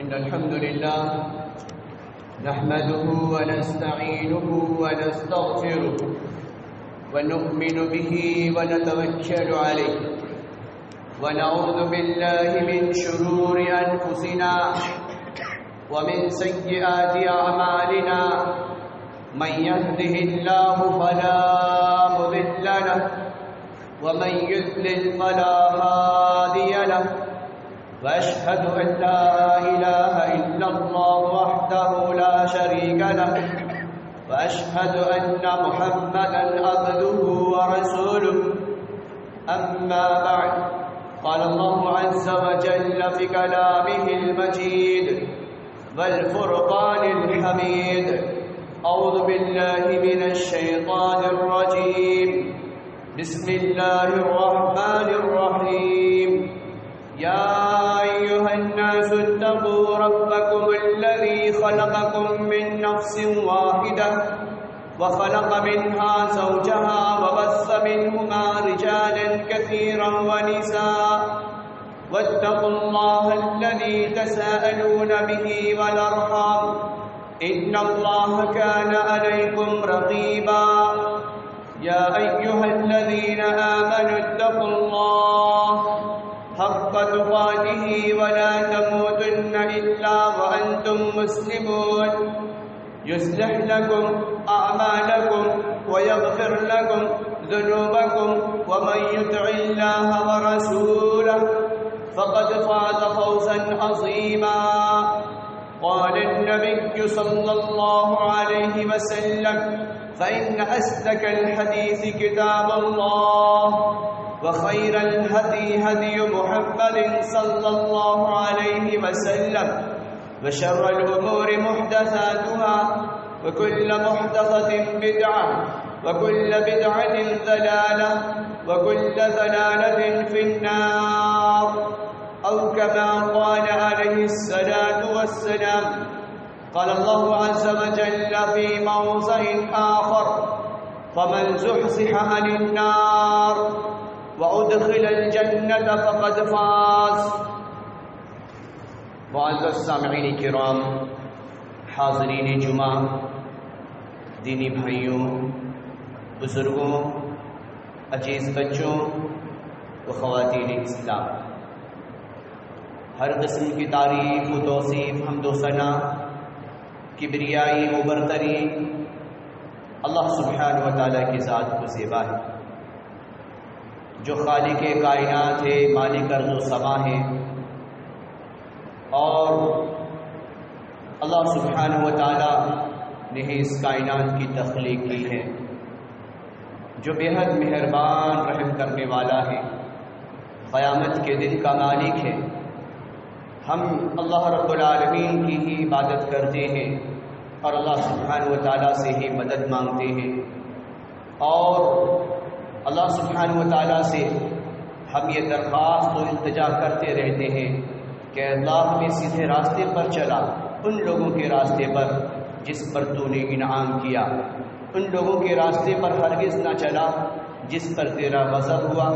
إن الحمد لله نحمده ونستعينه ونستغفره ونؤمن به ونتوكل عليه ونعوذ بالله من شرور أنفسنا ومن سيئات أعمالنا من يهده الله فلا مضل له ومن يضلل فلا هادي له وأشهد أن لا إله إلا الله وحده لا شريك له وأشهد أن محمدا عبده ورسوله أما بعد قال الله عز وجل في كلامه المجيد والفرقان الحميد أعوذ بالله من الشيطان الرجيم بسم الله الرحمن الرحيم يا أيها الناس اتقوا ربكم الذي خلقكم من نفس واحدة وخلق منها زوجها وبث منهما رجالا كثيرا ونساء واتقوا الله الذي تساءلون به والأرحام إن الله كان عليكم رقيبا يا أيها الذين آمنوا اتقوا الله حق تقاته ولا تموتن إلا وأنتم مسلمون يصلح لكم أعمالكم ويغفر لكم ذنوبكم ومن يطع الله ورسوله فقد فاز فوزا عظيما قال النبي صلى الله عليه وسلم فإن أصدق الحديث كتاب الله وخير الهدي هدي محمد صلى الله عليه وسلم وشر الأمور محدثاتها وكل محدثة بدعة وكل بدعة ضلالة وكل ضلالة في النار أو كما قال عليه الصلاة والسلام قال الله عز وجل في موضع آخر فمن زحزح عن النار وأدخل الجنة فقد فاز. معزز سامعین کرام، حاضرین جمعہ، دینی بھائیوں، بزرگوں، عزیز بچوں و خواتین اسلام، ہر قسم کی تعریف و توصیف، حمد و ثنا، کبریائی و برتری اللہ سبحانہ و تعالیٰ کی ذات کو زیبا ہے، جو خالق کائنات ہے، مالک ارض و سما ہے، اور اللہ سبحانہ و تعالیٰ نے اس کائنات کی تخلیق کی ہے، جو بے حد مہربان رحم کرنے والا ہے، قیامت کے دن کا مالک ہے۔ ہم اللہ رب العالمین کی ہی عبادت کرتے ہیں اور اللہ سبحانہ و تعالیٰ سے ہی مدد مانگتے ہیں، اور اللہ سبحانہ و تعالیٰ سے ہم یہ درخواست و التجا کرتے رہتے ہیں کہ اللہ ہمیں سیدھے راستے پر چلا، ان لوگوں کے راستے پر جس پر تو نے انعام کیا، ان لوگوں کے راستے پر ہرگز نہ چلا جس پر تیرا غضب ہوا،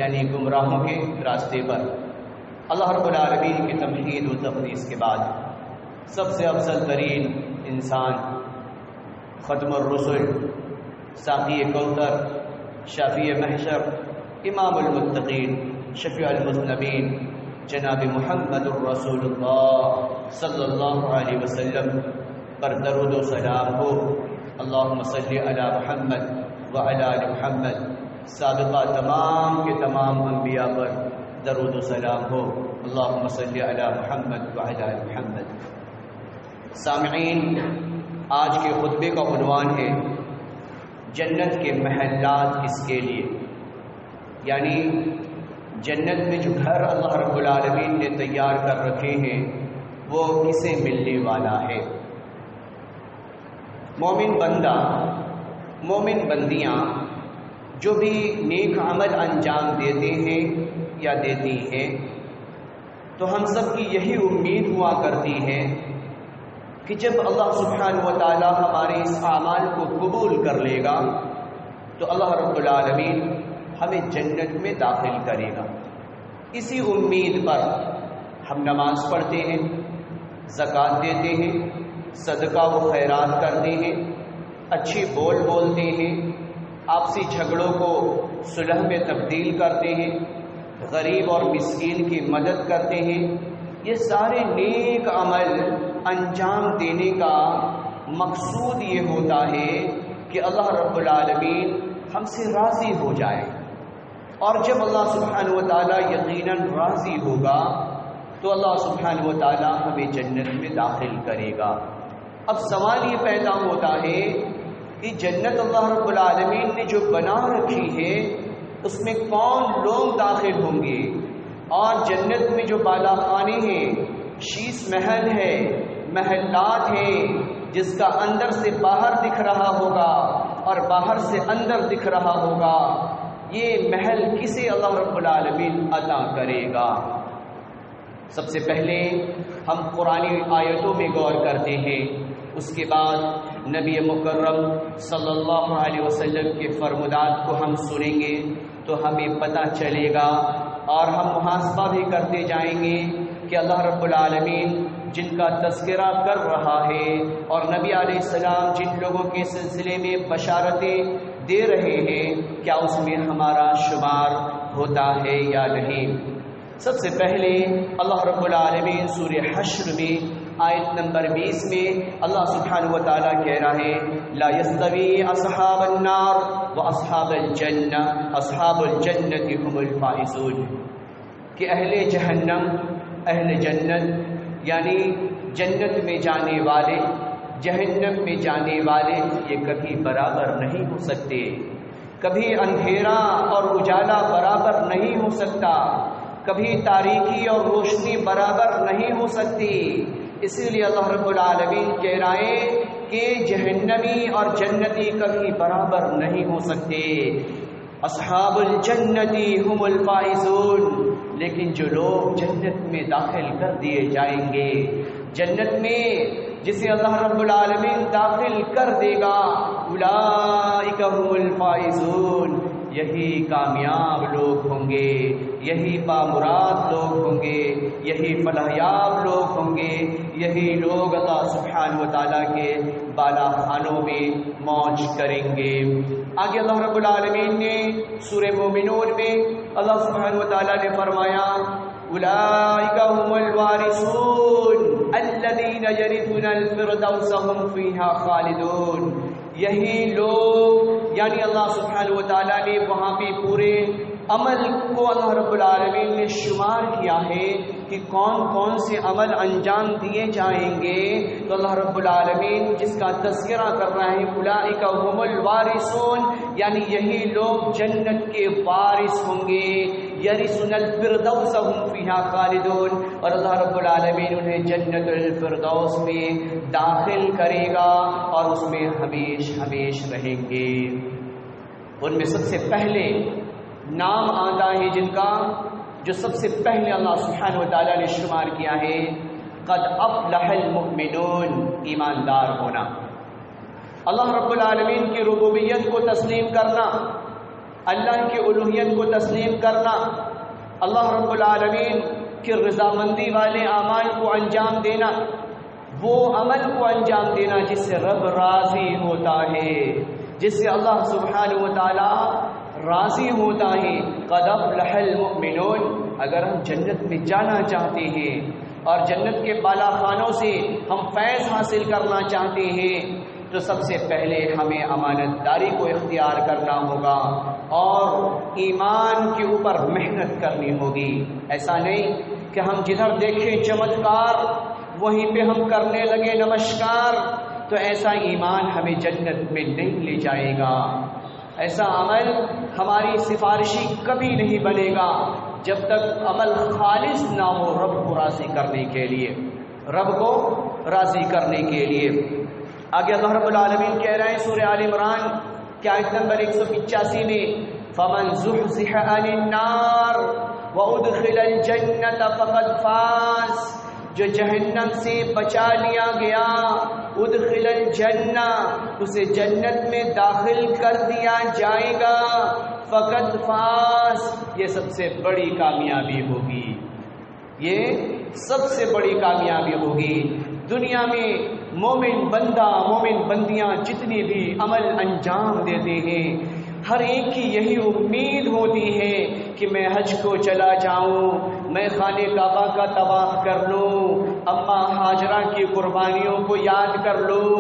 یعنی گمراہوں کے راستے پر۔ اللہ رب العالمین کی تمہید و تقدیس کے بعد سب سے افضل ترین انسان، ختم الرسل، ساقی کوثر، شافی محشر، امام المتقین، شفیع المذنبین، جناب محمد الرسول اللہ صلی اللہ علیہ وسلم پر درود و سلام ہو۔ اللہم صلی علی محمد وعلی آل محمد، سابقہ تمام کے تمام انبیاء پر درود و سلام ہو۔ اللہم صلی علی محمد وعلی آل محمد۔ سامعین، آج کے خطبے کا عنوان ہے جنت کے محلات کس کے لیے، یعنی جنت میں جو گھر اللہ رب العالمین نے تیار کر رکھے ہیں وہ کسے ملنے والا ہے۔ مومن بندہ، مومن بندیاں جو بھی نیک عمل انجام دیتے ہیں یا دیتی ہیں تو ہم سب کی یہی امید ہوا کرتی ہے کہ جب اللہ سبحانہ و تعالی ہمارے اس اعمال کو قبول کر لے گا تو اللہ رب العالمین ہمیں جنت میں داخل کرے گا۔ اسی امید پر ہم نماز پڑھتے ہیں، زکوٰۃ دیتے ہیں، صدقہ و خیرات کرتے ہیں، اچھی بول بولتے ہیں، آپسی جھگڑوں کو صلح میں تبدیل کرتے ہیں، غریب اور مسکین کی مدد کرتے ہیں، یہ سارے نیک عمل انجام دینے کا مقصود یہ ہوتا ہے کہ اللہ رب العالمین ہم سے راضی ہو جائے، اور جب اللہ سبحانہ و تعالیٰ یقیناً راضی ہوگا تو اللہ سبحانہ و تعالیٰ ہمیں جنت میں داخل کرے گا۔ اب سوال یہ پیدا ہوتا ہے کہ جنت اللہ رب العالمین نے جو بنا رکھی ہے اس میں کون لوگ داخل ہوں گے، اور جنت میں جو بالا خانے ہیں، شیش محل ہے، محلات ہیں، جس کا اندر سے باہر دکھ رہا ہوگا اور باہر سے اندر دکھ رہا ہوگا، یہ محل کسے اللہ رب العالمین عطا کرے گا؟ سب سے پہلے ہم قرآنی آیتوں میں غور کرتے ہیں، اس کے بعد نبی مکرم صلی اللہ علیہ وسلم کے فرمودات کو ہم سنیں گے تو ہمیں پتہ چلے گا، اور ہم محاسبہ بھی کرتے جائیں گے کہ اللہ رب العالمین جن کا تذکرہ کر رہا ہے اور نبی علیہ السلام جن لوگوں کے سلسلے میں بشارتیں دے رہے ہیں، کیا اس میں ہمارا شمار ہوتا ہے یا نہیں۔ سب سے پہلے اللہ رب العالمین سورہ حشر میں آیت نمبر 20 میں اللہ سبحانہ و تعالیٰ کہہ رہا ہے لا یستوی اصحاب النار واصحاب الجنہ اصحاب الجنۃ هم الفائزون، کہ اہل جہنم اہل جنت یعنی جنت میں جانے والے جہنم میں جانے والے یہ کبھی برابر نہیں ہو سکتے، کبھی اندھیرا اور اجالا برابر نہیں ہو سکتا، کبھی تاریکی اور روشنی برابر نہیں ہو سکتی۔ اسی لیے اللہ رب العالمین کہہ رہے ہیں کہ جہنمی اور جنتی کبھی برابر نہیں ہو سکتے۔ اصحاب الجنتی هم الفائزون، لیکن جو لوگ جنت میں داخل کر دیے جائیں گے، جنت میں جسے اللہ رب العالمین داخل کر دے گا، اولئک هم الفائزون، یہی کامیاب لوگ ہوں گے، یہی بامراد لوگ ہوں گے، یہی فلاحیاب لوگ ہوں گے، یہی لوگ اللہ سبحانہ و تعالیٰ کے بالا خانوں میں موج کریں گے۔ آگے اللہ رب العالمین نے سورہ مومنون میں اللہ سبحانہ و تعالیٰ نے فرمایا اولئک هم الوارثون الذین یرثون الفردوس هم فیہا خالدون، یہی لوگ یعنی اللہ سبحانہ و تعالیٰ نے وہاں بھی پورے عمل کو اللہ رب العالمین نے شمار کیا ہے کہ کون کون سے عمل انجام دیے جائیں گے، تو اللہ رب العالمین جس کا تذکرہ کر رہا ہے اولئک هم الوارثون، یعنی یہی لوگ جنت کے وارث ہوں گے، یرثون الفردوس هم فیہا خالدون، اور اللہ رب العالمین انہیں جنت الفردوس میں داخل کرے گا اور اس میں ہمیش ہمیش رہیں گے۔ ان میں سب سے پہلے نام آتا ہے جن کا، جو سب سے پہلے اللہ سبحانہ و تعالیٰ نے شمار کیا ہے قد افلح المؤمنون، ایماندار ہونا، اللہ رب العالمین کی ربوبیت کو تسلیم کرنا، اللہ کی الوہیت کو تسلیم کرنا، اللہ رب العالمین کی رضامندی والے اعمال کو انجام دینا، وہ عمل کو انجام دینا جس سے رب راضی ہوتا ہے، جس سے اللہ سبحانہ و تعالیٰ راضی ہوتا ہے۔ قد افلح المؤمنون، اگر ہم جنت میں جانا چاہتے ہیں اور جنت کے بالا خانوں سے ہم فیض حاصل کرنا چاہتے ہیں تو سب سے پہلے ہمیں امانت داری کو اختیار کرنا ہوگا اور ایمان کے اوپر محنت کرنی ہوگی۔ ایسا نہیں کہ ہم جدھر دیکھیں چمتکار وہیں پہ ہم کرنے لگے نمسکار، تو ایسا ایمان ہمیں جنت میں نہیں لے جائے گا، ایسا عمل ہماری سفارشی کبھی نہیں بنے گا جب تک عمل خالص نہ ہو رب کو راضی کرنے کے لیے، رب کو راضی کرنے کے لیے۔ آگے اللہ رب العالمین کہہ رہے ہیں سورہ آل عمران کی آیت نمبر 185 میں فَمَنْ زُحْزِحَ عَنِ النَّارِ وَأُدْخِلَ الْجَنَّةَ فَقَدْ فَازَ، جو جہنم سے بچا لیا گیا، ادخل الجنہ، اسے جنت میں داخل کر دیا جائے گا، فقد فاز، یہ سب سے بڑی کامیابی ہوگی، یہ سب سے بڑی کامیابی ہوگی۔ دنیا میں مومن بندہ مومن بندیاں جتنے بھی عمل انجام دیتے ہیں، ہر ایک کی یہی امید ہوتی ہے کہ میں حج کو چلا جاؤں، میں خانہ کعبہ کا طواف کر لوں، اماں ہاجرہ کی قربانیوں کو یاد کر لوں،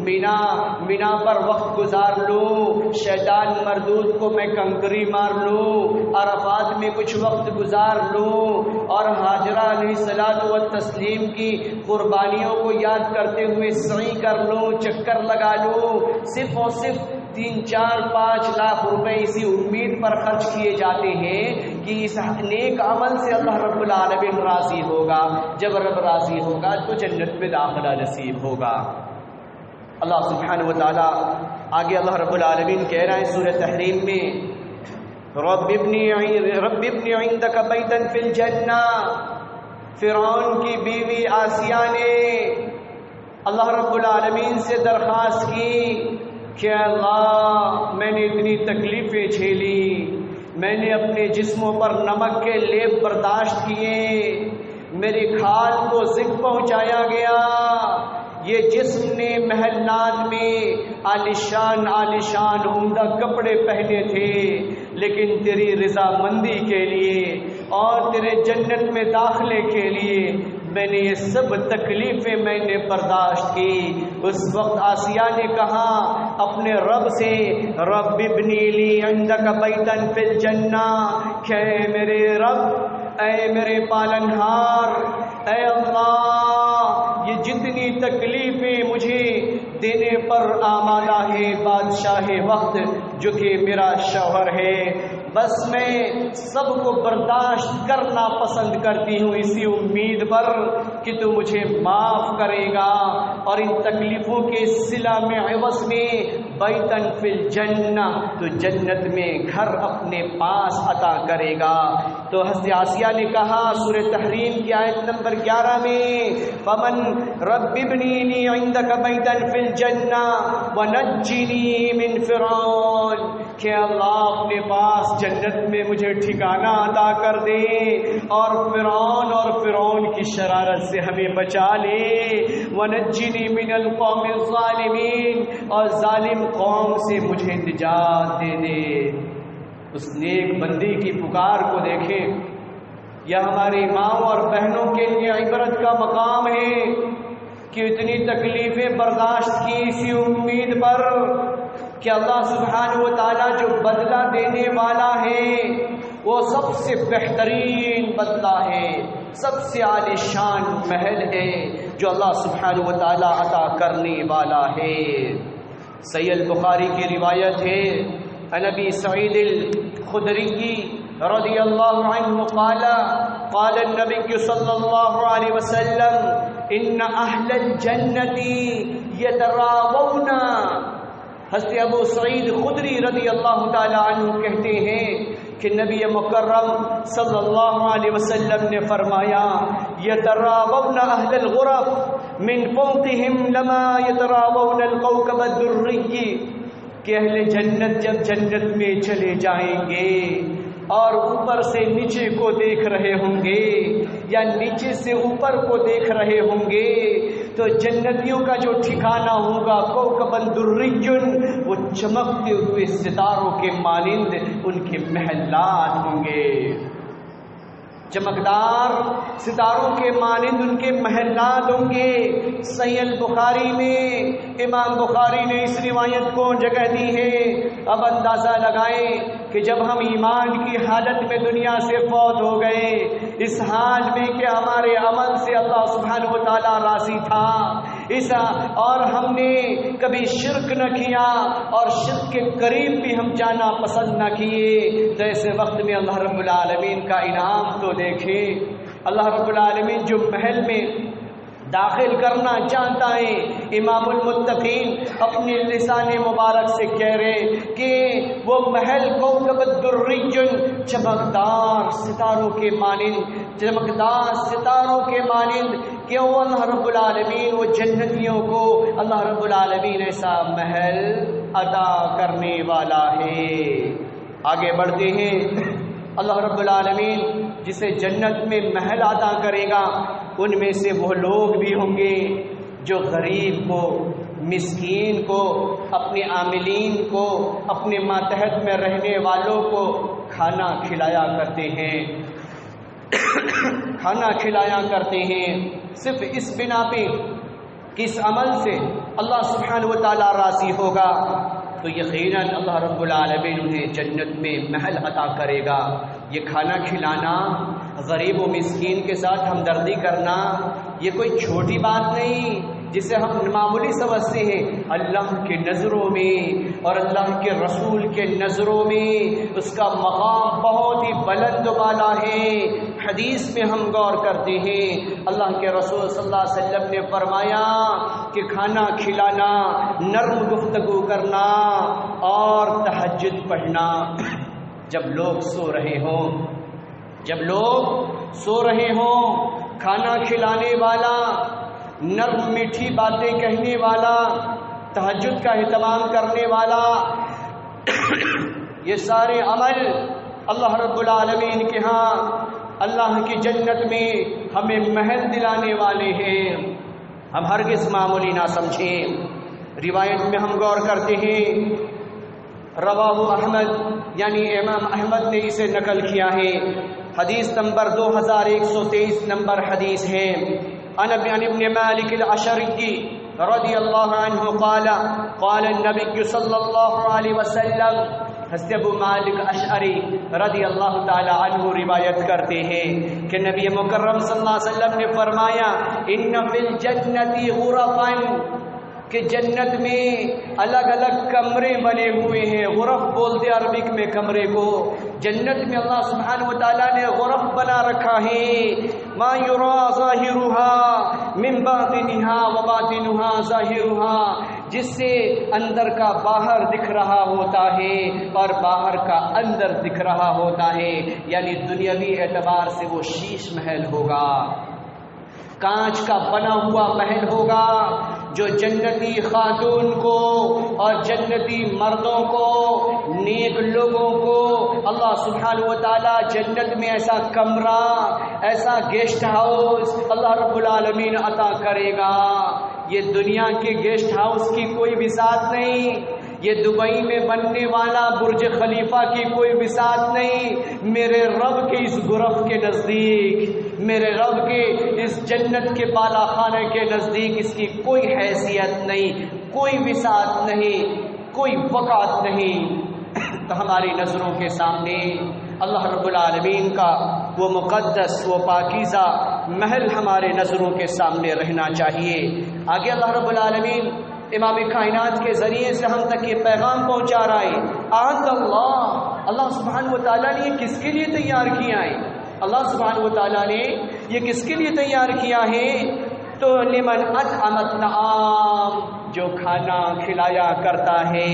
مینا پر وقت گزار لوں، شیطان مردود کو میں کنکری مار لوں، عرفات میں کچھ وقت گزار لوں، اور ہاجرہ علیہ الصلوۃ والتسلیم کی قربانیوں کو یاد کرتے ہوئے سعی کر لوں، چکر لگا لوں۔ صرف اور صرف 3-4-5 لاکھ روپے اسی امید پر خرچ کیے جاتے ہیں کہ اس نیک عمل سے اللہ رب العالمین راضی ہوگا، جب رب راضی ہوگا تو جنت میں داخلہ نصیب ہوگا۔ اللہ سبحانہ و تعالی آگے اللہ رب العالمین کہہ رہا ہے سورہ تحریم میں، رب ابنی عندک بیتا فی الجنہ۔ فرعون کی بیوی آسیہ نے اللہ رب العالمین سے درخواست کی کہ اللہ میں نے اتنی تکلیفیں جھیلی، میں نے اپنے جسموں پر نمک کے لیپ برداشت کیے، میری کھال کو زک پہنچایا گیا، یہ جسم نے محلات میں عالیشان عمدہ کپڑے پہنے تھے، لیکن تیری رضامندی کے لیے اور تیرے جنت میں داخلے کے لیے میں نے یہ سب تکلیفیں میں نے برداشت کی۔ اس وقت آسیہ نے کہا اپنے رب سے، رب ابنی لی عندک بیتا فی الجنہ، کہ اے میرے رب، اے میرے پالنہار، اے اللہ، یہ جتنی تکلیفیں مجھے دینے پر آمادہ ہے بادشاہ وقت جو کہ میرا شوہر ہے، بس میں سب کو برداشت کرنا پسند کرتی ہوں اسی امید پر کہ تو مجھے معاف کرے گا اور ان تکلیفوں کے صلہ میں عوض میں بیتن فی الجنہ، تو جنت میں گھر اپنے پاس عطا کرے گا۔ تو حضرت آسیہ نے کہا سورہ تحریم کی آیت نمبر 11 میں، فمن رب ابنی لی عندک بیتا فی الجنہ ونجنی من فرعون، کہ اللہ اپنے پاس جنت میں مجھے ٹھکانہ عطا کر دے اور فرعون کی شرارت سے ہمیں بچا لے، ونجنی من القوم الظالمین، اور ظالم قوم سے مجھے نجات دے دے۔ اس نیک بندی کی پکار کو دیکھیں، یہ ہماری ماں اور بہنوں کے لیے عبرت کا مقام ہے کہ اتنی تکلیفیں برداشت کی اسی امید پر کہ اللہ سبحانہ و تعالیٰ جو بدلہ دینے والا ہے وہ سب سے بہترین بدلہ ہے، سب سے عالی شان محل ہے جو اللہ سبحانہ و تعالیٰ عطا کرنے والا ہے۔ صحیح البخاری کی روایت ہے، عن ابی سعید الخدری رضی اللہ عنہ قال قال النبی صلی اللہ علیہ وسلم ان اہل الجنت یتراوون۔ حضرت ابو سعید خدری رضی اللہ تعالی عنہ کہتے ہیں کہ نبی مکرم صلی اللہ علیہ وسلم نے فرمایا، یتراوون اہل الغرف من فوقہم لما یتراوون الکوكب الدری، کہ اہل جنت جب جنت میں چلے جائیں گے اور اوپر سے نیچے کو دیکھ رہے ہوں گے یا نیچے سے اوپر کو دیکھ رہے ہوں گے، تو جنتیوں کا جو ٹھکانہ ہوگا کوكب دری، وہ چمکتے ہوئے ستاروں کے مانند ان کے محلات ہوں گے، چمکدار ستاروں کے مانند ان کے محلات ہوں گے۔ صحیح البخاری میں امام بخاری نے اس روایت کو جگہ دی ہے۔ اب اندازہ لگائیں کہ جب ہم ایمان کی حالت میں دنیا سے فوت ہو گئے، اس حال میں کہ ہمارے عمل سے اللہ سبحانہ و تعالیٰ راضی تھا، اور ہم نے کبھی شرک نہ کیا اور شرک کے قریب بھی ہم جانا پسند نہ کیے، تو ایسے وقت میں اللہ رب العالمین کا انعام تو دیکھیں۔ اللہ رب العالمین جو محل میں داخل کرنا چاہتا ہے، امام المتقین اپنے لسان مبارک سے کہہ رہے کہ وہ محل کوكب الدری، چمکدار ستاروں کے مانند، چمکدار ستاروں کے مانند، کہ وہ اللہ رب العالمین وہ جنتیوں کو اللہ رب العالمین ایسا محل عطا کرنے والا ہے۔ آگے بڑھتے ہیں، اللہ رب العالمین جسے جنت میں محل عطا کرے گا، ان میں سے وہ لوگ بھی ہوں گے جو غریب کو، مسکین کو، اپنے عاملین کو، اپنے ماتحت میں رہنے والوں کو کھانا کھلایا کرتے ہیں کھانا کھلایا کرتے ہیں، صرف اس بنا پہ کہ اس عمل سے اللہ سبحانہ و تعالیٰ راضی ہوگا، تو یقیناً اللہ رب العالمین انہیں جنت میں محل عطا کرے گا۔ یہ کھانا کھلانا، غریب و مسکین کے ساتھ ہمدردی کرنا، یہ کوئی چھوٹی بات نہیں جسے ہم معمولی سمجھتے ہیں۔ اللہ کے نظروں میں اور اللہ کے رسول کے نظروں میں اس کا مقام بہت ہی بلند و بالا ہے۔ حدیث میں ہم غور کرتے ہیں، اللہ کے رسول صلی اللہ علیہ وسلم نے فرمایا کہ کھانا کھلانا، نرم گفتگو کرنا اور تہجد پڑھنا، جب لوگ سو رہے ہوں، کھانا کھلانے والا، نرم میٹھی باتیں کہنے والا، تہجد کا اہتمام کرنے والا، یہ سارے عمل اللہ رب العالمین کے ہاں اللہ کی جنت میں ہمیں محل دلانے والے ہیں۔ ہم ہرگز معمولی نہ سمجھیں۔ روایت میں ہم غور کرتے ہیں، رواہ احمد، یعنی امام احمد نے اسے نقل کیا ہے، حدیث نمبر 2123 نمبر حدیث ہے۔ عن ابن مالک الاشعری رضی اللہ عنہ قال النبی صلی اللہ علیہ وسلم، حضرت ابو مالک اشعری رضی اللہ تعالی عنہ روایت کرتے ہیں کہ نبی مکرم صلی اللہ علیہ وسلم نے فرمایا، ان فی الجنت غرفا، کہ جنت میں الگ الگ کمرے بنے ہوئے ہیں۔ غرف بولتے عربک میں کمرے کو، جنت میں اللہ سبحانہ و تعالیٰ نے غرف بنا رکھا ہے، ما یرا ظاہرها من باطنها وباطنها ظاہرها، جس سے اندر کا باہر دکھ رہا ہوتا ہے اور باہر کا اندر دکھ رہا ہوتا ہے، یعنی دنیاوی اعتبار سے وہ شیش محل ہوگا، کانچ کا بنا ہوا محل ہوگا، جو جنتی خاتون کو اور جنتی مردوں کو، نیک لوگوں کو اللہ سبحانہ و تعالیٰ جنت میں ایسا کمرہ، ایسا گیسٹ ہاؤس اللہ رب العالمین عطا کرے گا۔ یہ دنیا کے گیسٹ ہاؤس کی کوئی بساط نہیں، یہ دبئی میں بننے والا برج خلیفہ کی کوئی بساط نہیں، میرے رب کے اس غرف کے نزدیک، میرے رب کے اس جنت کے بالا خانے کے نزدیک اس کی کوئی حیثیت نہیں، کوئی بساط نہیں، کوئی وقعت نہیں۔ تو ہماری نظروں کے سامنے اللہ رب العالمین کا وہ مقدس، وہ پاکیزہ محل ہمارے نظروں کے سامنے رہنا چاہیے۔ آگے اللہ رب العالمین امام کائنات کے ذریعے سے ہم تک یہ پیغام پہنچا رہا ہے، آج اللہ سبحانہ و تعالیٰ نے یہ کس کے لیے تیار کیا ہے؟ اللہ سبحانہ و تعالیٰ نے یہ کس کے لیے تیار کیا ہے؟ تو لمن اطعم الطعام، جو کھانا کھلایا کرتا ہے،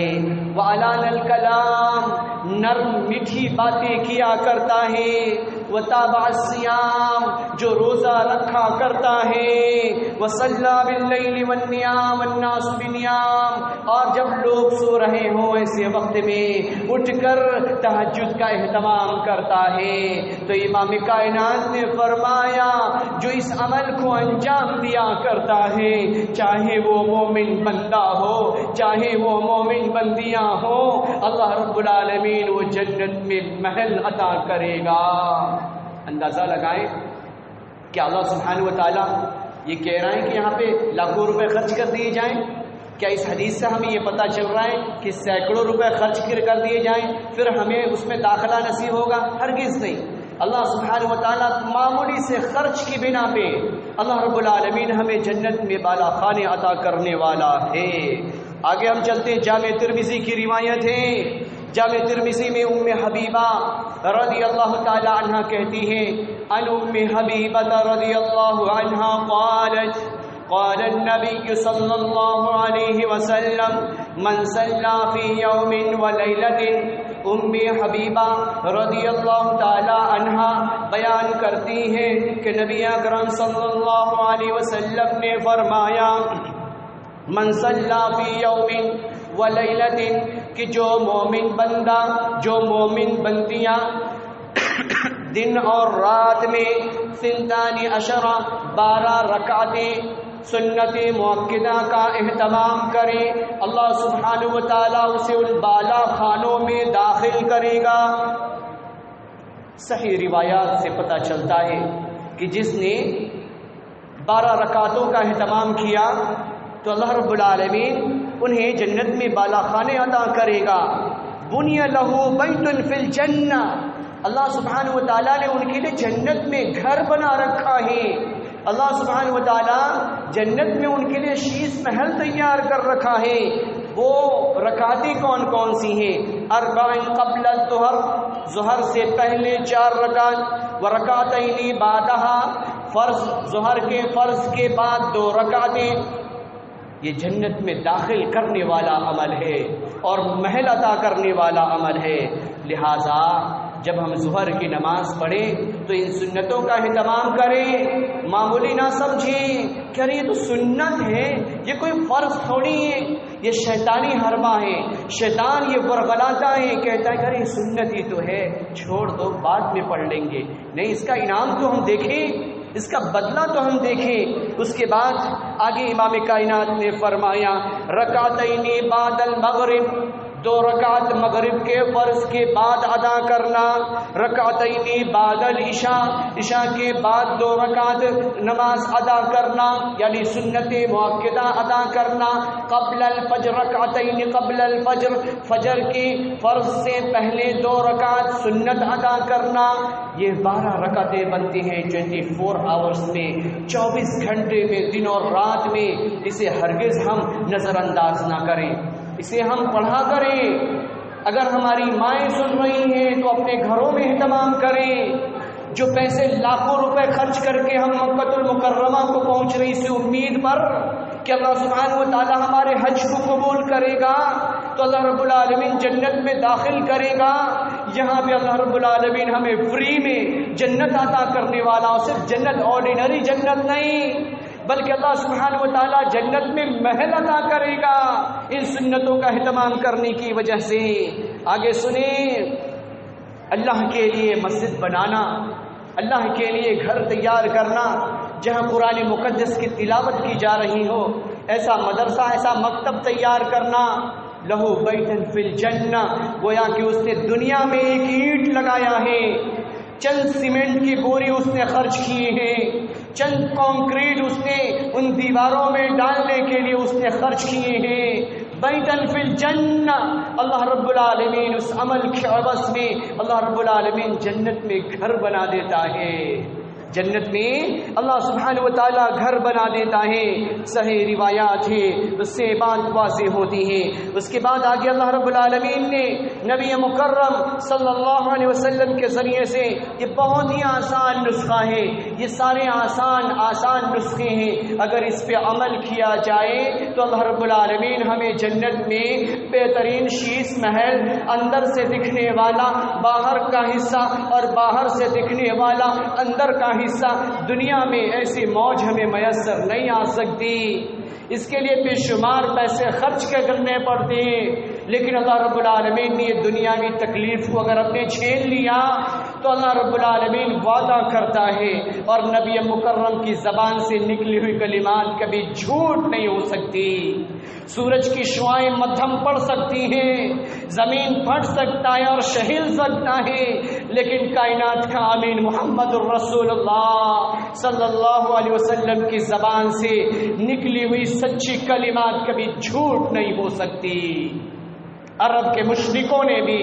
وَأَلَانَ الْكَلَامِ، نرم میٹھی باتیں کیا کرتا ہے، وَتَابَعَ الصِّيَامِ، جو روزہ رکھا کرتا ہے، وَصَلَّى بِاللَّيْلِ وَالنِّيَامِ وَالنَّاسُ بِنِيَامٍ، اور جب لوگ سو رہے ہوں ایسے وقت میں اٹھ کر تہجد کا اہتمام کرتا ہے۔ تو امام کائنات نے فرمایا، جو اس عمل کو انجام دیا کرتا ہے، چاہے وہ مومن بندہ ہو، چاہے وہ مومن بندیاں ہو، اللہ رب العالمین وہ جنت میں محل عطا کرے گا۔ اندازہ لگائیں کہ اللہ سبحانہ و تعالیٰ یہ کہہ رہے ہیں کہ یہاں پہ لاکھوں روپے خرچ کر دیے جائیں، کیا اس حدیث سے ہمیں یہ پتہ چل رہا ہے کہ سینکڑوں روپے خرچ کر دیے جائیں پھر ہمیں اس میں داخلہ نصیب ہوگا؟ ہرگز نہیں۔ اللہ سبحانہ و تعالیٰ معمولی سے خرچ کی بنا پہ اللہ رب العالمین ہمیں جنت میں بالا خانے عطا کرنے والا ہے۔ آگے ہم چلتے ہیں، جامع ترمذی کی روایت ہے، جامع ترمذی میں ام حبیبہ رضی اللہ تعالی عنہ کہتی ہیں، ان ام حبیبہ رضی اللہ عنہ قالت قال النبي صلى الله عليه وسلم من صلى في يوم وليلة، ام حبیبہ رضی اللہ تعالی عنہا بیان کرتی ہیں کہ نبی اکرم صلی اللہ علیہ وسلم نے فرمایا، من صلی فی یوم ولیلۃ، کہ جو مومن بندہ، جو مومن بندیاں دن اور رات میں 12 رکعتیں سنت مؤکدہ کا اہتمام کرے، اللہ سبحانہ و تعالیٰ اسے ان بالا خانوں میں داخل کرے گا۔ صحیح روایات سے پتہ چلتا ہے کہ جس نے 12 رکعتوں کا اہتمام کیا تو اللہ رب العالمین انہیں جنت میں بالا خانے عطا کرے گا۔ بنی لہ بیت فی الجنہ، اللہ سبحانہ و تعالیٰ نے ان کے لیے جنت میں گھر بنا رکھا ہے۔ اللہ سبحانہ و تعالیٰ جنت میں ان کے لیے شیش محل تیار کر رکھا ہے۔ وہ رکعتیں کون کون سی ہیں؟ 4 قبل الظہر، ظہر سے پہلے 4 رکعت، ورکعتین بعدہا، فرض ظہر کے فرض کے بعد 2 رکعتیں۔ یہ جنت میں داخل کرنے والا عمل ہے اور محل عطا کرنے والا عمل ہے۔ لہذا جب ہم ظہر کی نماز پڑھیں تو ان سنتوں کا اہتمام کریں، معمولی نہ سمجھیں کہ یہ تو سنت ہے، یہ کوئی فرض تھوڑی ہے، یہ شیطانی حربہ ہے، شیطان یہ ورغلاتا ہے، کہتا ہے کہ یہ سنت ہی تو ہے، چھوڑ دو بعد میں پڑھ لیں گے۔ نہیں، اس کا انعام تو ہم دیکھیں، اس کا بدلہ تو ہم دیکھیں۔ اس کے بعد آگے امام کائنات نے فرمایا رکعتین بعد المغرب، 2 رکعت مغرب کے فرض کے بعد ادا کرنا، رکعتین بعد العشاء، عشاء کے بعد 2 رکعت نماز ادا کرنا یعنی سنت مؤکدہ ادا کرنا، قبل الفجر رکعتین قبل الفجر، فجر کی فرض سے پہلے 2 رکعت سنت ادا کرنا۔ یہ 12 رکعتیں بنتی ہیں 24 آورز میں، 24 گھنٹے میں، دن اور رات میں۔ اسے ہرگز ہم نظر انداز نہ کریں، اسے ہم پڑھا کریں۔ اگر ہماری مائیں سن رہی ہیں تو اپنے گھروں میں اہتمام کریں۔ جو پیسے لاکھوں روپے خرچ کر کے ہم مکہ المکرمہ کو پہنچ رہی اسی امید پر کہ اللہ سبحانہ و تعالی ہمارے حج کو قبول کرے گا تو اللہ رب العالمین جنت میں داخل کرے گا، یہاں بھی اللہ رب العالمین ہمیں فری میں جنت عطا کرنے والا، اور صرف جنت آرڈینری جنت نہیں بلکہ اللہ سبحانہ و تعالیٰ جنت میں محل عطا کرے گا ان سنتوں کا اہتمام کرنے کی وجہ سے۔ آگے سنیں، اللہ کے لیے مسجد بنانا، اللہ کے لیے گھر تیار کرنا جہاں قرآن مقدس کی تلاوت کی جا رہی ہو، ایسا مدرسہ، ایسا مکتب تیار کرنا، لہو بیتن فی الجنہ، گویا کہ اس نے دنیا میں ایک اینٹ لگایا ہے، چند سیمنٹ کی بوری اس نے خرچ کیے ہیں، چند کانکریٹ اس نے ان دیواروں میں ڈالنے کے لیے اس نے خرچ کیے ہیں۔ بیتن فی الجنہ، اللہ رب العالمین اس عمل کے عوض میں اللہ رب العالمین جنت میں گھر بنا دیتا ہے، جنت میں اللہ سبحانہ و تعالیٰ گھر بنا دیتا ہے۔ صحیح روایات ہیں، اس سے بات واضح ہوتی ہے۔ اس کے بعد آگے اللہ رب العالمین نے نبی مکرم صلی اللہ علیہ وسلم کے ذریعے سے، یہ بہت ہی آسان نسخہ ہے، یہ سارے آسان نسخے ہیں، اگر اس پہ عمل کیا جائے تو اللہ رب العالمین ہمیں جنت میں بہترین شیش محل، اندر سے دکھنے والا باہر کا حصہ اور باہر سے دکھنے والا اندر کا حصہ، دنیا میں ایسی موج ہمیں میسر نہیں آ سکتی، اس کے لیے بے شمار پیسے خرچ کرنے پڑتے ہیں، لیکن اللہ رب العالمین نے یہ دنیاوی تکلیف کو اگر اپنے چھین لیا تو اللہ رب العالمین وعدہ کرتا ہے، اور نبی مکرم کی زبان سے نکلی ہوئی کلمات کبھی جھوٹ نہیں ہو سکتی۔ سورج کی شعائیں مدھم پڑ سکتی ہیں، زمین پھٹ سکتا ہے اور شہل سکتا ہے، لیکن کائنات کا امین محمد الرسول اللہ صلی اللہ علیہ وسلم کی زبان سے نکلی ہوئی سچی کلمات کبھی جھوٹ نہیں ہو سکتی۔ عرب کے مشرکوں نے بھی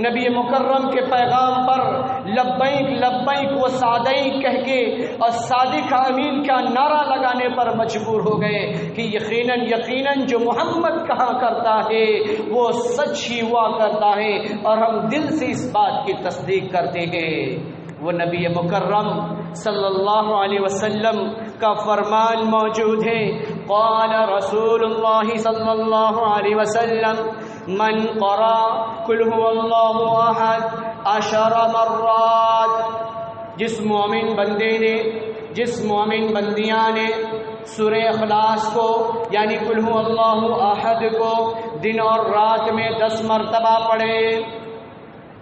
نبی مکرم کے پیغام پر لبیک لبیک و صادق کہہ کے اور صادق امین کا نعرہ لگانے پر مجبور ہو گئے کہ یقیناً یقیناً جو محمد کہا کرتا ہے وہ سچ ہی ہوا کرتا ہے، اور ہم دل سے اس بات کی تصدیق کرتے ہیں۔ وہ نبی مکرم صلی اللہ علیہ وسلم کا فرمان موجود ہے، قال رسول اللہ صلی اللہ علیہ وسلم من قرأ قل هو اللہ احد 10 مرات، جس مومن بندے نے، جس مومن بندیاں نے سورہ اخلاص کو یعنی قل هو اللہ احد کو دن اور رات میں 10 مرتبہ پڑھے،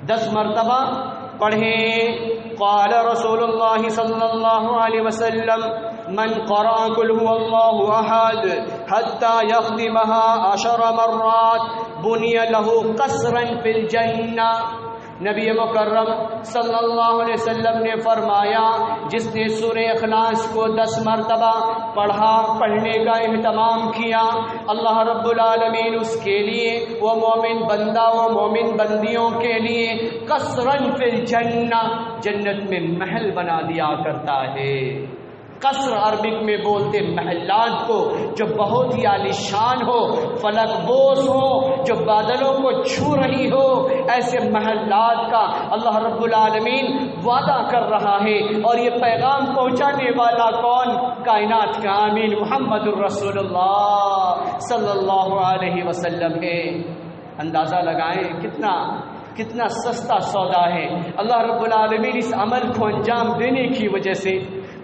10 مرتبہ پڑھیں، قال رسول اللہ صلی اللہ علیہ وسلم من قرأ قل هو الله احد حتى يختمها 10 مرات بني له قصرا في الجنہ۔ نبی مکرم صلی اللہ علیہ وسلم نے فرمایا جس نے سورہ اخلاص کو 10 مرتبہ پڑھنے کا اہتمام کیا، اللہ رب العالمین اس کے لیے، وہ مومن بندہ و مومن بندیوں کے لیے قصرن فی الجنہ، جنت میں محل بنا دیا کرتا ہے۔ قصر عربک میں بولتے محلات کو جو بہت ہی عالی شان ہو، فلک بوس ہو، جو بادلوں کو چھو رہی ہو، ایسے محلات کا اللہ رب العالمین وعدہ کر رہا ہے۔ اور یہ پیغام پہنچانے والا کون؟ کائنات کا امین محمد الرسول اللہ صلی اللہ علیہ وسلم ہے۔ اندازہ لگائیں کتنا سستا سودا ہے۔ اللہ رب العالمین اس عمل کو انجام دینے کی وجہ سے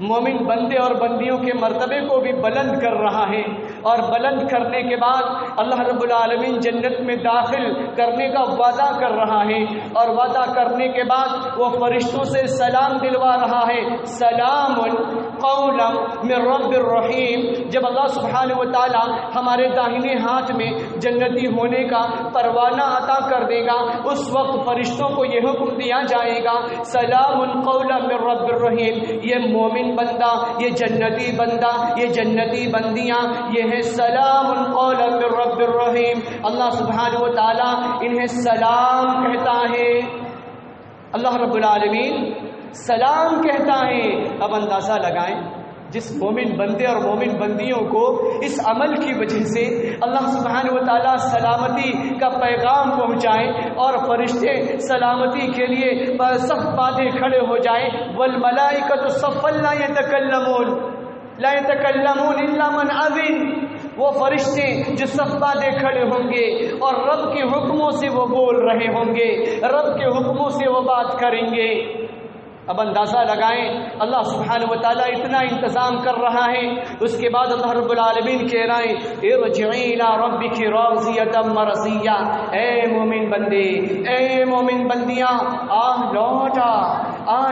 مومن بندے اور بندیوں کے مرتبے کو بھی بلند کر رہا ہے، اور بلند کرنے کے بعد اللہ رب العالمین جنت میں داخل کرنے کا وعدہ کر رہا ہے، اور وعدہ کرنے کے بعد وہ فرشتوں سے سلام دلوا رہا ہے، سلام قولا من رب الرحیم۔ جب اللہ سبحانہ و تعالی ہمارے داہنے ہاتھ میں جنتی ہونے کا پروانہ عطا کر دے گا، اس وقت فرشتوں کو یہ حکم دیا جائے گا، سلام قولا من رب الرحیم۔ یہ مومن بندہ، یہ جنتی بندہ، یہ جنتی بندیاں، یہ ہے سلام قولا من رب الرحیم۔ اللہ سبحانہ و تعالی انہیں سلام کہتا ہے، اللہ رب العالمین سلام کہتا ہے۔ اب اندازہ لگائیں جس مومن بندے اور مومن بندیوں کو اس عمل کی وجہ سے اللہ سبحانہ و تعالیٰ سلامتی کا پیغام پہنچائے اور فرشتے سلامتی کے لیے صف باندھے کھڑے ہو جائیں، والملائکۃ صفا لا یتکلمون الا من اذن، وہ فرشتے جو صف باندھے کھڑے ہوں گے اور رب کے حکموں سے وہ بول رہے ہوں گے، رب کے حکموں سے وہ بات کریں گے۔ اب اندازہ لگائیں اللہ سبحانہ و تعالیٰ اتنا انتظام کر رہا ہے، اس کے بعد اللہ رب العالمین کہہ رہے ہیں ارجعی الی ربک راضیۃ مرضیہ، اے مومن بندے، اے مومن بندیاں،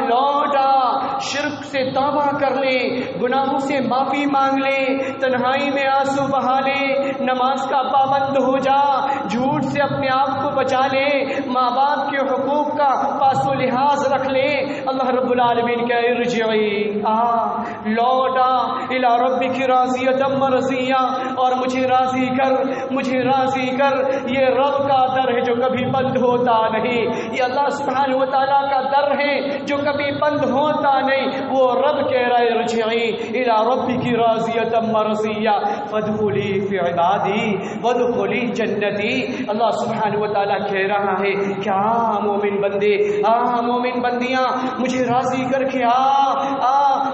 لوٹا شرک سے توبہ کر لے، گناہوں سے معافی مانگ لے، تنہائی میں آنسو بہا لے، نماز کا پابند ہو جا، جھوٹ سے اپنے آپ کو بچا لے، ماں باپ کے حقوق کا پاس و لحاظ رکھ لے۔ اللہ رب العالمین کا ارجعی، لوٹا الی ربک راضیۃ مرضیہ، اور مجھے راضی کر۔ یہ رب کا در ہے جو کبھی بند ہوتا نہیں، یہ اللہ سبحانہ و تعالیٰ کا در ہے جو کبھی بند ہوتا نہیں۔ وہ رب کہہ رہا ہے ارجعی الی ربک راضیۃ مرضیہ فادخلی فی عبادی وادخلی جنتی۔ اللہ سبحانہ و تعالیٰ کہہ رہا ہے کیا مومن بندے، مومن بندیاں، مجھے راضی کر کے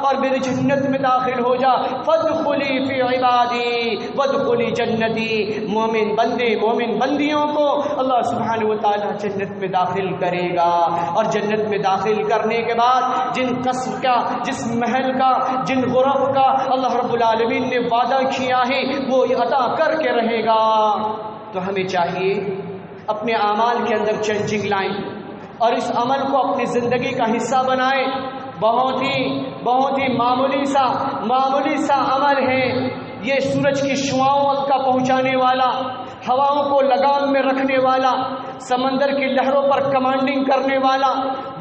اور میری جنت میں داخل ہو جا، فادخلی فی عبادی وادخلی جنتی۔ مومن بندے مومن بندیوں کو اللہ سبحانہ و تعالی جنت میں داخل کرے گا، اور جنت میں داخل کرنے کے بعد جن قصر کا، جس محل کا، جن غرف کا اللہ رب العالمین نے وعدہ کیا ہے وہ عطا کر کے رہے گا۔ تو ہمیں چاہیے اپنے اعمال کے اندر چینجنگ لائیں اور اس عمل کو اپنی زندگی کا حصہ بنائیں۔ بہت ہی معمولی سا عمل ہے یہ، سورج کی شعاؤں کا پہنچانے والا، ہواؤں کو لگام میں رکھنے والا، سمندر کی لہروں پر کمانڈنگ کرنے والا،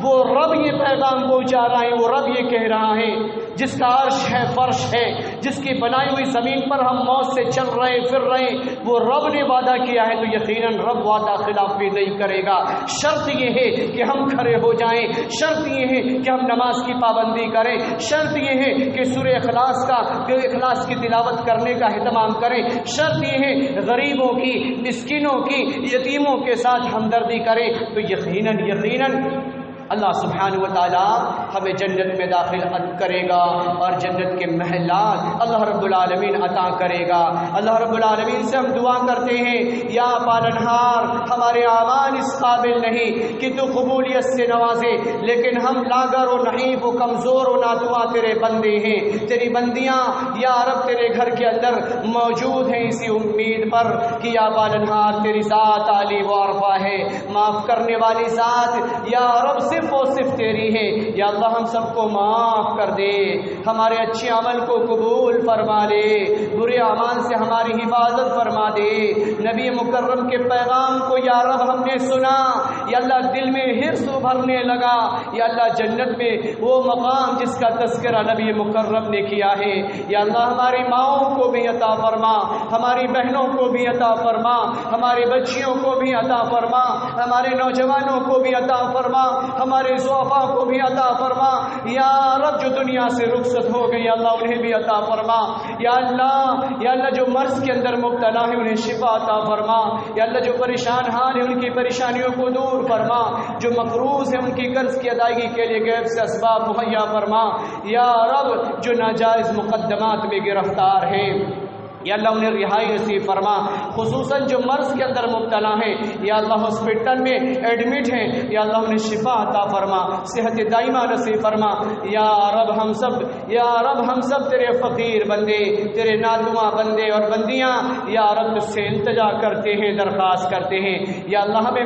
وہ رب یہ پیغام پہنچا رہا ہے، وہ رب یہ کہہ رہا ہے جس کا عرش ہے، فرش ہے، جس کی بنائی ہوئی زمین پر ہم موت سے چل رہے پھر رہے، وہ رب نے وعدہ کیا ہے، تو یقیناً رب وعدہ خلافی نہیں کرے گا۔ شرط یہ ہے کہ ہم کھڑے ہو جائیں، شرط یہ ہے کہ ہم نماز کی پابندی کریں، شرط یہ ہے کہ سورہ اخلاص کی تلاوت کرنے کا اہتمام کریں، شرط یہ ہے غریبوں کی، مسکینوں کی، یتیموں کے ساتھ ہمدردی کریں، تو یقیناً اللہ سبحانہ و تعالی ہمیں جنت میں داخل کرے گا اور جنت کے محلات اللہ رب العالمین عطا کرے گا۔ اللہ رب العالمین سے ہم دعا کرتے ہیں یا پالنہار، ہمارے اعمال اس قابل نہیں کہ تو قبولیت سے نوازے، لیکن ہم لاغر و نحیف و کمزور و نادعا تیرے بندے ہیں، تیری بندیاں یا رب تیرے گھر کے اندر موجود ہیں، اسی امید پر کہ یا پالنہار تیری ذات عالی و عرفہ ہے، معاف کرنے والی ذات، یا رب صرف اور صرف تیری ہے۔ یا اللہ ہم سب کو معاف کر دے، ہمارے اچھے عمل کو قبول فرما لے، برے اعمال سے ہماری حفاظت فرما دے۔ نبی مکرم کے پیغام کو یا رب ہم نے سنا، یا اللہ دل میں حرص ابھرنے لگا، یا اللہ جنت میں وہ مقام جس کا تذکرہ نبی مکرم نے کیا ہے، یا اللہ ہماری ماؤں کو بھی عطا فرما، ہماری بہنوں کو بھی عطا فرما، ہماری بچیوں کو بھی عطا فرما، ہمارے نوجوانوں کو بھی عطا فرما، ہمارے ضعفاء کو بھی عطا فرما۔ یا رب جو دنیا سے رخصت ہو گئی اللہ انہیں بھی عطا فرما۔ یا اللہ جو مرض کے اندر مبتلا ہے انہیں شفا عطا فرما۔ یا اللہ جو پریشان حال ہے ان کی پریشانیوں کو دور فرما، جو مقروض ہے ان کی قرض کی ادائیگی کے لیے غیب سے اسباب مہیا فرما۔ یا رب جو ناجائز مقدمات میں گرفتار ہے یا اللہ انہیں رہائی نصیب فرما، خصوصاً جو مرض کے اندر مبتلا ہیں یا اللہ ہاسپٹل میں ایڈمٹ ہیں یا اللہ انہیں شفا عطا فرما، صحت دائمہ نصیب فرما۔ یا رب ہم سب تیرے فقیر بندے، تیرے نادواں بندے اور بندیاں یا رب تجھ سے التجا کرتے ہیں، درخواست کرتے ہیں یا اللہ ہمیں